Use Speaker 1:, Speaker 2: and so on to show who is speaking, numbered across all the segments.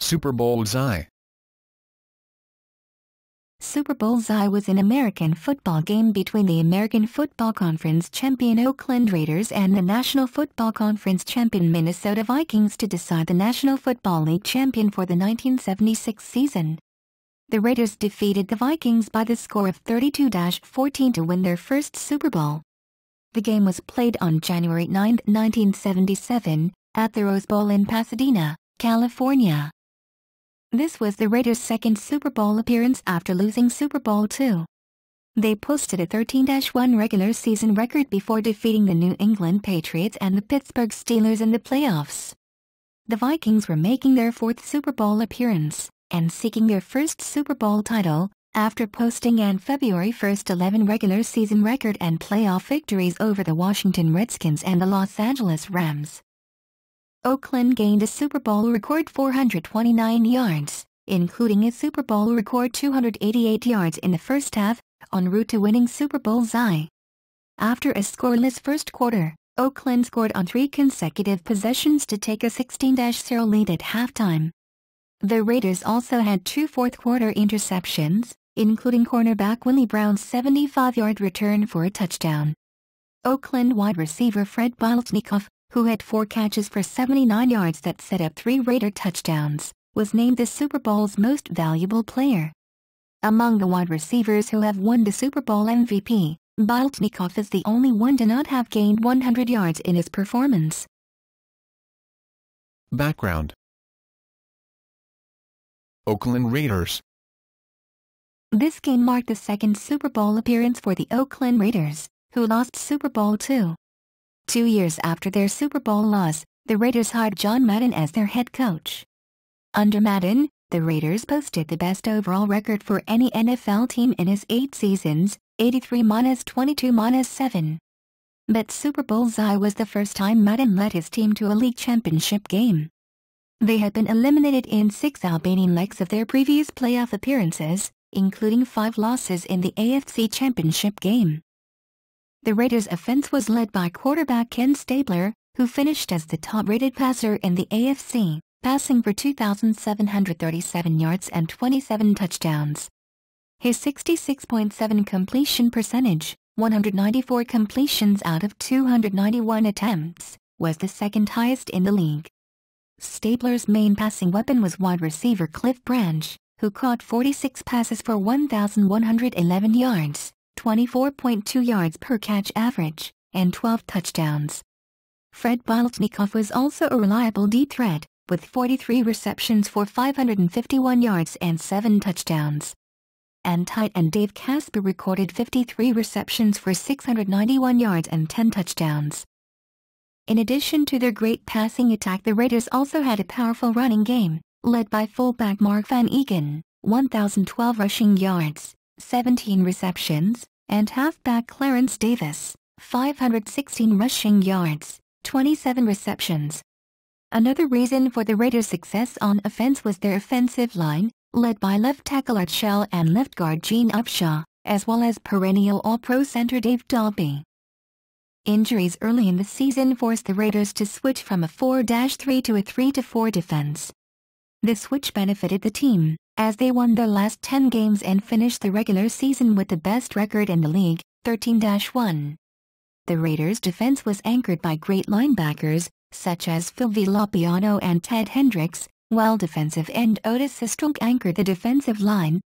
Speaker 1: Super Bullseye.
Speaker 2: Super Bullseye was an American football game between the American Football Conference champion Oakland Raiders and the National Football Conference champion Minnesota Vikings to decide the National Football League champion for the 1976 season. The Raiders defeated the Vikings by the score of 32-14 to win their first Super Bowl. The game was played on January 9, 1977, at the Rose Bowl in Pasadena, California. This was the Raiders' second Super Bowl appearance after losing Super Bowl II. They posted a 13-1 regular season record before defeating the New England Patriots and the Pittsburgh Steelers in the playoffs. The Vikings were making their fourth Super Bowl appearance and seeking their first Super Bowl title after posting an February 1, 11 regular season record and playoff victories over the Washington Redskins and the Los Angeles Rams. Oakland gained a Super Bowl record 429 yards, including a Super Bowl record 288 yards in the first half, en route to winning Super Bullseye. After a scoreless first quarter, Oakland scored on 3 consecutive possessions to take a 16-0 lead at halftime. The Raiders also had 2 fourth-quarter interceptions, including cornerback Willie Brown's 75-yard return for a touchdown. Oakland wide receiver Fred Biletnikoff, who had 4 catches for 79 yards that set up 3 Raider touchdowns, was named the Super Bowl's most valuable player. Among the wide receivers who have won the Super Bowl MVP, Biletnikoff is the only one to not have gained 100 yards in his performance.
Speaker 1: Background: Oakland Raiders.
Speaker 2: This game marked the second Super Bowl appearance for the Oakland Raiders, who lost Super Bowl II. 2 years after their Super Bowl loss, the Raiders hired John Madden as their head coach. Under Madden, the Raiders posted the best overall record for any NFL team in his 8 seasons, 83-22-7. But Super Bullseye was the first time Madden led his team to a league championship game. They had been eliminated in 6 Albanian legs of their previous playoff appearances, including 5 losses in the AFC Championship game. The Raiders' offense was led by quarterback Ken Stabler, who finished as the top-rated passer in the AFC, passing for 2,737 yards and 27 touchdowns. His 66.7 completion percentage, 194 completions out of 291 attempts, was the second highest in the league. Stabler's main passing weapon was wide receiver Cliff Branch, who caught 46 passes for 1,111 yards, 24.2 yards per catch average, and 12 touchdowns. Fred Biletnikoff was also a reliable deep threat, with 43 receptions for 551 yards and 7 touchdowns. And tight end Dave Casper recorded 53 receptions for 691 yards and 10 touchdowns. In addition to their great passing attack, the Raiders also had a powerful running game, led by fullback Mark Van Eegen, 1,012 rushing yards, 17 receptions, and halfback Clarence Davis, 516 rushing yards, 27 receptions. Another reason for the Raiders' success on offense was their offensive line, led by left tackle Art Shell and left guard Gene Upshaw, as well as perennial All-Pro center Dave Dalby. Injuries early in the season forced the Raiders to switch from a 4-3 to a 3-4 defense. The switch benefited the team, as they won their last 10 games and finished the regular season with the best record in the league, 13-1. The Raiders' defense was anchored by great linebackers, such as Phil Villapiano and Ted Hendricks, while defensive end Otis Sistrunk anchored the defensive line.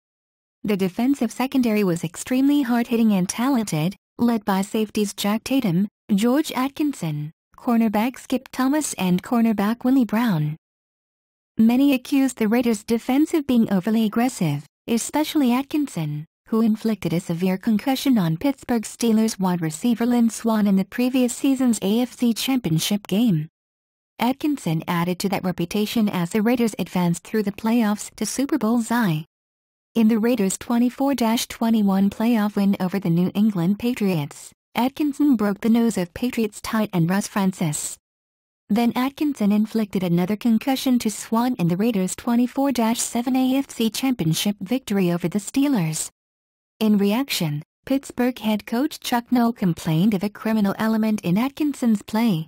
Speaker 2: The defensive secondary was extremely hard-hitting and talented, led by safeties Jack Tatum, George Atkinson, cornerback Skip Thomas and cornerback Willie Brown. Many accused the Raiders' defense of being overly aggressive, especially Atkinson, who inflicted a severe concussion on Pittsburgh Steelers wide receiver Lynn Swann in the previous season's AFC Championship game. Atkinson added to that reputation as the Raiders advanced through the playoffs to Super Bullseye. In the Raiders' 24-21 playoff win over the New England Patriots, Atkinson broke the nose of Patriots tight end Russ Francis. Then Atkinson inflicted another concussion to Swann in the Raiders' 24-7 AFC Championship victory over the Steelers. In reaction, Pittsburgh head coach Chuck Noll complained of a criminal element in Atkinson's play.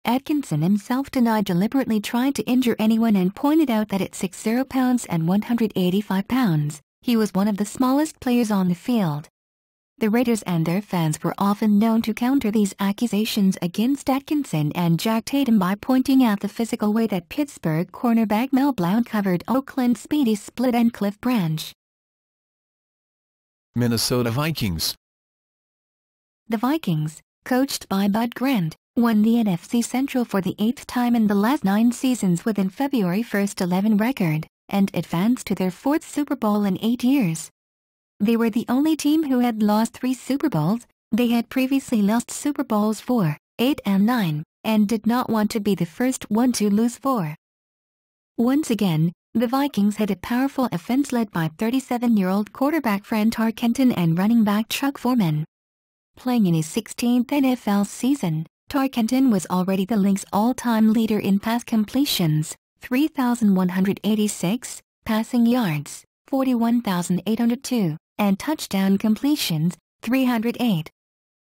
Speaker 2: Atkinson himself denied deliberately trying to injure anyone and pointed out that at 60 pounds and 185 pounds, he was one of the smallest players on the field. The Raiders and their fans were often known to counter these accusations against Atkinson and Jack Tatum by pointing out the physical way that Pittsburgh cornerback Mel Blount covered Oakland's speedy Split and Cliff Branch.
Speaker 1: Minnesota Vikings.
Speaker 2: The Vikings, coached by Bud Grant, won the NFC Central for the 8th time in the last 9 seasons with a February 1st 11 record, and advanced to their 4th Super Bowl in 8 years. They were the only team who had lost 3 Super Bowls. They had previously lost Super Bowls 4, 8 and 9, and did not want to be the first one to lose 4. Once again, the Vikings had a powerful offense led by 37-year-old quarterback Fran Tarkenton and running back Chuck Foreman. Playing in his 16th NFL season, Tarkenton was already the league's all-time leader in pass completions, 3,186, passing yards, 41,802, and touchdown completions, 308.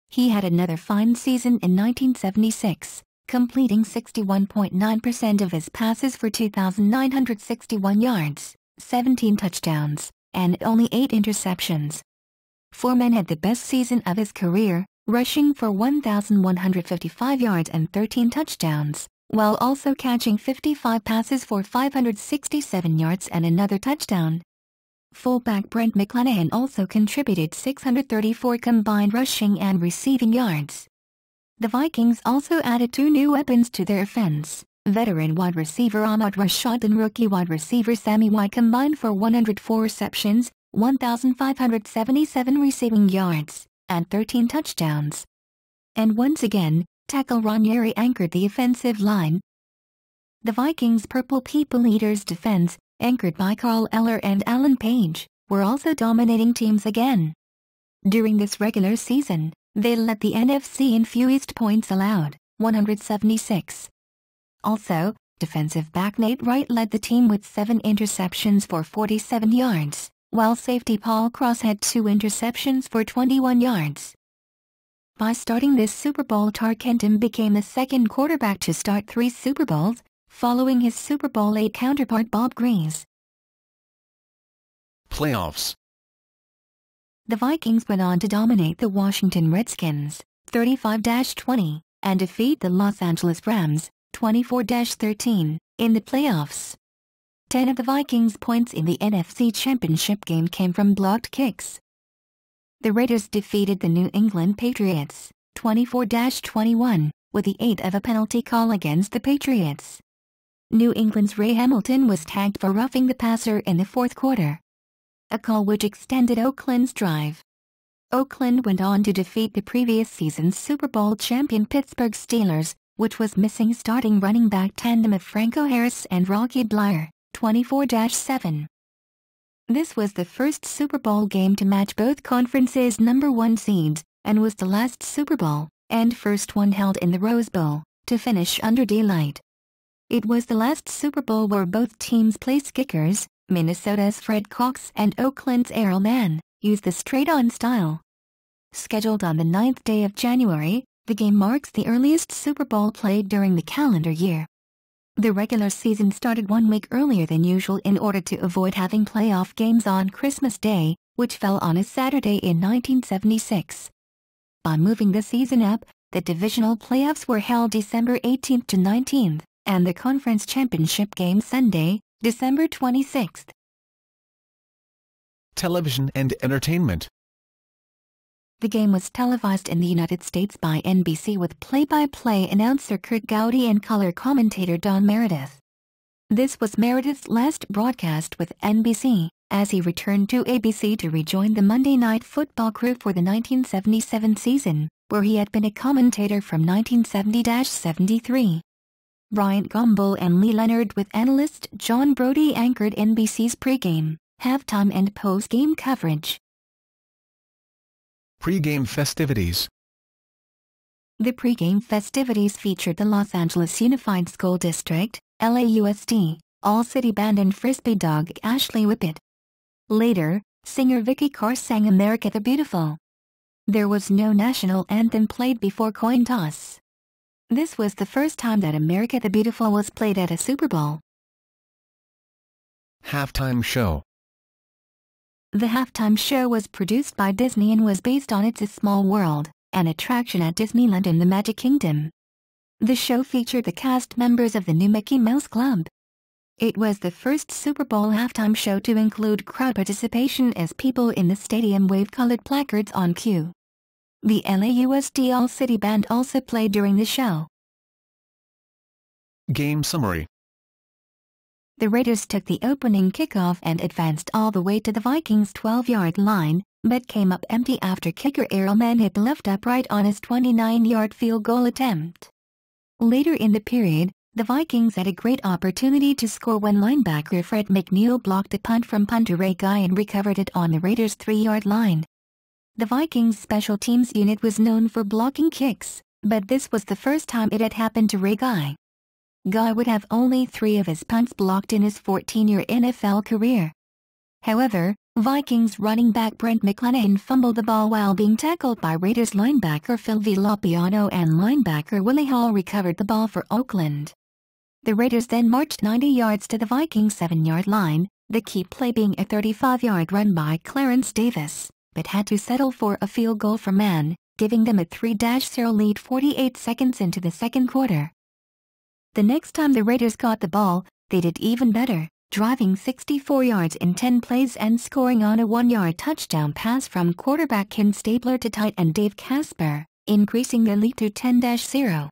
Speaker 2: He had another fine season in 1976, completing 61.9% of his passes for 2,961 yards, 17 touchdowns, and only 8 interceptions. Foreman had the best season of his career, rushing for 1,155 yards and 13 touchdowns, while also catching 55 passes for 567 yards and another touchdown. Fullback Brent McClanahan also contributed 634 combined rushing and receiving yards. The Vikings also added 2 new weapons to their offense. Veteran wide receiver Ahmad Rashad and rookie wide receiver Sammy White combined for 104 receptions, 1,577 receiving yards, and 13 touchdowns. And once again, tackle Ranieri anchored the offensive line. The Vikings' Purple People Eaters defense, anchored by Carl Eller and Alan Page, were also dominating teams again. During this regular season, they led the NFC in fewest points allowed, 176. Also, defensive back Nate Wright led the team with 7 interceptions for 47 yards, while safety Paul Cross had 2 interceptions for 21 yards. By starting this Super Bowl, Tarkenton became the second quarterback to start 3 Super Bowls, following his Super Bowl VIII counterpart Bob Grease.
Speaker 1: Playoffs.
Speaker 2: The Vikings went on to dominate the Washington Redskins, 35-20, and defeat the Los Angeles Rams, 24-13, in the playoffs. 10 of the Vikings' points in the NFC Championship game came from blocked kicks. The Raiders defeated the New England Patriots, 24-21, with the 8th of a penalty call against the Patriots. New England's Ray Hamilton was tagged for roughing the passer in the 4th quarter, a call which extended Oakland's drive. Oakland went on to defeat the previous season's Super Bowl champion Pittsburgh Steelers, which was missing starting running back tandem of Franco Harris and Rocky Bleier, 24-7. This was the first Super Bowl game to match both conferences' number 1 seeds, and was the last Super Bowl, and first one held in the Rose Bowl, to finish under daylight. It was the last Super Bowl where both teams' place kickers, Minnesota's Fred Cox and Oakland's Errol Mann, used the straight-on style. Scheduled on the 9th day of January, the game marks the earliest Super Bowl played during the calendar year. The regular season started 1 week earlier than usual in order to avoid having playoff games on Christmas Day, which fell on a Saturday in 1976. By moving the season up, the divisional playoffs were held December 18th to 19th, and the conference championship game Sunday, December 26th.
Speaker 1: Television and entertainment.
Speaker 2: The game was televised in the United States by NBC with play-by-play announcer Kurt Gowdy and color commentator Don Meredith. This was Meredith's last broadcast with NBC, as he returned to ABC to rejoin the Monday Night Football crew for the 1977 season, where he had been a commentator from 1970-73. Bryant Gumbel and Lee Leonard with analyst John Brody anchored NBC's pregame, halftime and postgame coverage.
Speaker 1: Pre-game festivities.
Speaker 2: The pregame festivities featured the Los Angeles Unified School District, LAUSD, All-City Band and Frisbee dog Ashley Whippet. Later, singer Vicky Carr sang America the Beautiful. There was no national anthem played before coin toss. This was the first time that America the Beautiful was played at a Super Bowl.
Speaker 1: Halftime show.
Speaker 2: The halftime show was produced by Disney and was based on It's a Small World, an attraction at Disneyland in the Magic Kingdom. The show featured the cast members of the new Mickey Mouse Club. It was the first Super Bowl halftime show to include crowd participation as people in the stadium waved colored placards on cue. The LAUSD All-City Band also played during the show.
Speaker 1: Game summary.
Speaker 2: The Raiders took the opening kickoff and advanced all the way to the Vikings' 12-yard line, but came up empty after kicker Errol Mann hit the left upright on his 29-yard field goal attempt. Later in the period, the Vikings had a great opportunity to score when linebacker Fred McNeil blocked a punt from punter Ray Guy and recovered it on the Raiders' 3-yard line. The Vikings' special teams unit was known for blocking kicks, but this was the first time it had happened to Ray Guy. Guy would have only 3 of his punts blocked in his 14-year NFL career. However, Vikings running back Brent McClanahan fumbled the ball while being tackled by Raiders linebacker Phil Villapiano and linebacker Willie Hall recovered the ball for Oakland. The Raiders then marched 90 yards to the Vikings' 7-yard line, the key play being a 35-yard run by Clarence Davis, but had to settle for a field goal for Mann, giving them a 3-0 lead 48 seconds into the second quarter. The next time the Raiders got the ball, they did even better, driving 64 yards in 10 plays and scoring on a 1-yard touchdown pass from quarterback Ken Stabler to tight end Dave Casper, increasing their lead to 10-0.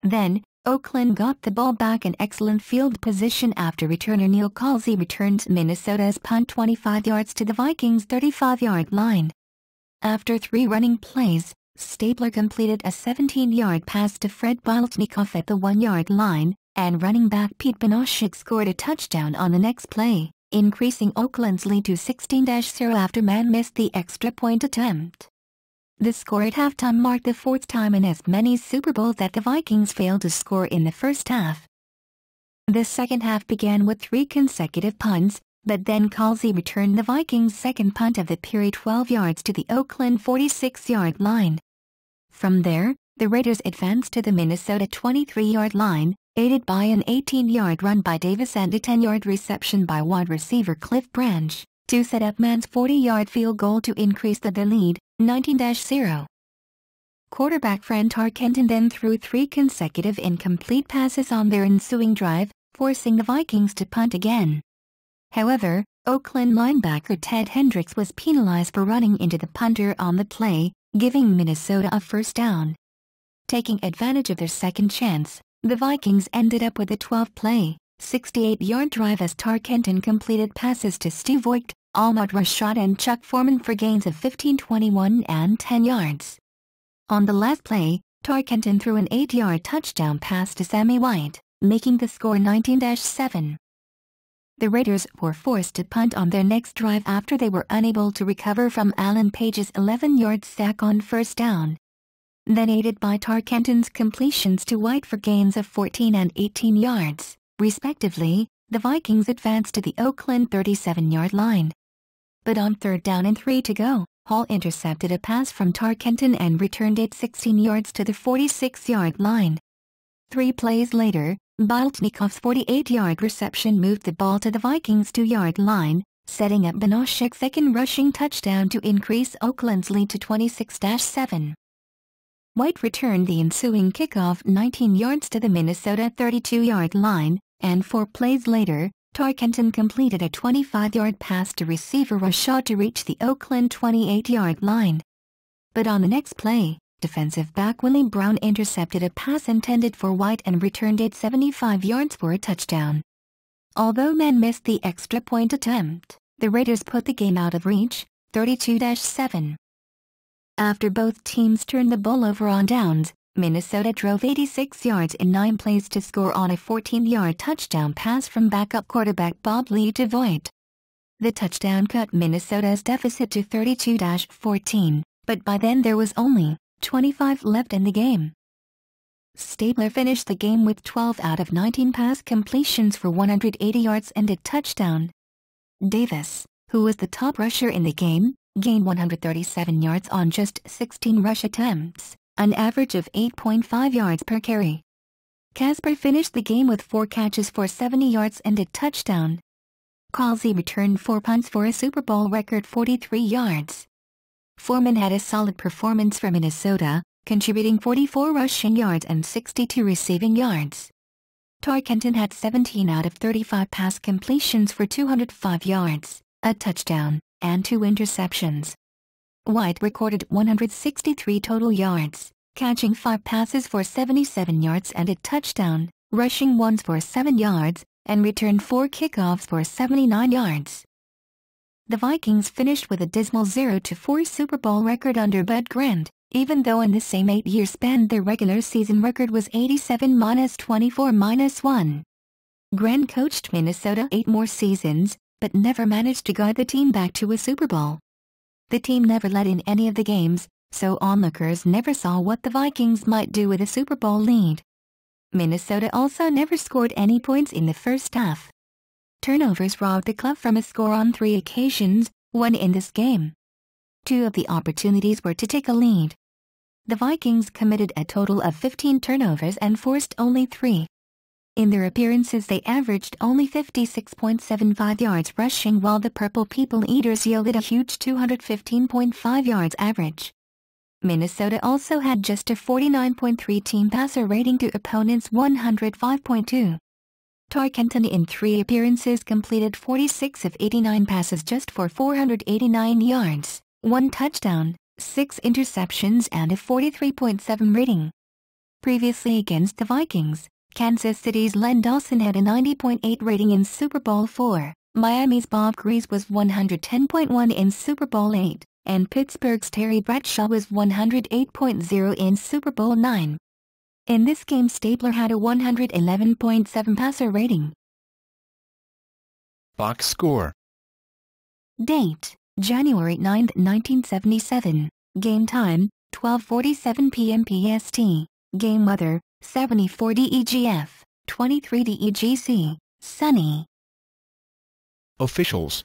Speaker 2: Then, Oakland got the ball back in excellent field position after returner Neil Causey returned Minnesota's punt 25 yards to the Vikings' 35-yard line. After 3 running plays, Stabler completed a 17-yard pass to Fred Biletnikoff at the 1-yard line, and running back Pete Benoschik scored a touchdown on the next play, increasing Oakland's lead to 16-0 after Mann missed the extra point attempt. The score at halftime marked the 4th time in as many Super Bowls that the Vikings failed to score in the first half. The second half began with 3 consecutive punts, but then Causey returned the Vikings' second punt of the period 12 yards to the Oakland 46-yard line. From there, the Raiders advanced to the Minnesota 23-yard line, aided by an 18-yard run by Davis and a 10-yard reception by wide receiver Cliff Branch, to set up Mann's 40-yard field goal to increase the lead, 19-0. Quarterback Fran Tarkenton then threw 3 consecutive incomplete passes on their ensuing drive, forcing the Vikings to punt again. However, Oakland linebacker Ted Hendricks was penalized for running into the punter on the play, giving Minnesota a first down. Taking advantage of their second chance, the Vikings ended up with a 12-play, 68-yard drive as Tarkenton completed passes to Steve Voigt, Ahmad Rashad and Chuck Foreman for gains of 15, 21 and 10 yards. On the last play, Tarkenton threw an 8-yard touchdown pass to Sammy White, making the score 19-7. The Raiders were forced to punt on their next drive after they were unable to recover from Alan Page's 11-yard sack on first down. Then aided by Tarkenton's completions to White for gains of 14 and 18 yards, respectively, the Vikings advanced to the Oakland 37-yard line. But on 3rd down and 3 to go, Hall intercepted a pass from Tarkenton and returned it 16 yards to the 46-yard line. 3 plays later, Biletnikoff's 48-yard reception moved the ball to the Vikings' 2-yard line, setting up Benoschik's second rushing touchdown to increase Oakland's lead to 26-7. White returned the ensuing kickoff 19 yards to the Minnesota 32-yard line, and 4 plays later, Tarkenton completed a 25-yard pass to receiver Rashad to reach the Oakland 28-yard line. But on the next play, defensive back Willie Brown intercepted a pass intended for White and returned it 75 yards for a touchdown. Although Mann missed the extra point attempt, the Raiders put the game out of reach, 32-7. After both teams turned the ball over on downs, Minnesota drove 86 yards in 9 plays to score on a 14-yard touchdown pass from backup quarterback Bob Lee to Voigt. The touchdown cut Minnesota's deficit to 32-14, but by then there was only 25 left in the game. Stabler finished the game with 12 out of 19 pass completions for 180 yards and a touchdown. Davis, who was the top rusher in the game, gained 137 yards on just 16 rush attempts, an average of 8.5 yards per carry. Casper finished the game with 4 catches for 70 yards and a touchdown. Causey returned 4 punts for a Super Bowl record 43 yards. Foreman had a solid performance for Minnesota, contributing 44 rushing yards and 62 receiving yards. Tarkenton had 17 out of 35 pass completions for 205 yards, a touchdown, and 2 interceptions. White recorded 163 total yards, catching 5 passes for 77 yards and a touchdown, rushing once for 7 yards, and returned 4 kickoffs for 79 yards. The Vikings finished with a dismal 0-4 Super Bowl record under Bud Grant, even though in the same 8-year span their regular season record was 87-24-1. Grant coached Minnesota 8 more seasons, but never managed to guide the team back to a Super Bowl. The team never led in any of the games, so onlookers never saw what the Vikings might do with a Super Bowl lead. Minnesota also never scored any points in the first half. Turnovers robbed the club from a score on 3 occasions, one in this game. 2 of the opportunities were to take a lead. The Vikings committed a total of 15 turnovers and forced only 3. In their appearances they averaged only 56.75 yards rushing, while the Purple People Eaters yielded a huge 215.5 yards average. Minnesota also had just a 49.3 team passer rating to opponents' 105.2. Tarkenton in 3 appearances completed 46 of 89 passes just for 489 yards, 1 touchdown, 6 interceptions and a 43.7 rating. Previously against the Vikings, Kansas City's Len Dawson had a 90.8 rating in Super Bowl IV, Miami's Bob Grease was 110.1 in Super Bowl VIII, and Pittsburgh's Terry Bradshaw was 108.0 in Super Bowl IX. In this game Stabler had a 111.7 passer rating.
Speaker 1: Box score.
Speaker 2: Date: January 9, 1977. Game time: 12:47 p.m. PST. Game weather: 74 DEGF, 23 DEGC, sunny.
Speaker 1: Officials.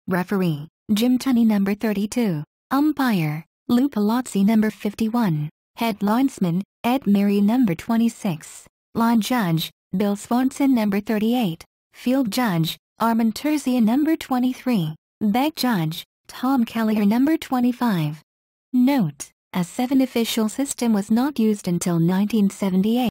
Speaker 2: Referee: Jim Tunney number 32. Umpire: Lou Palazzi number 51. Head linesman: Ed Mary number 26. Line judge: Bill Swanson number 38. Field judge: Armand Terzia number 23. Back judge: Tom Kelleher number 25. Note: a 7 official system was not used until 1978.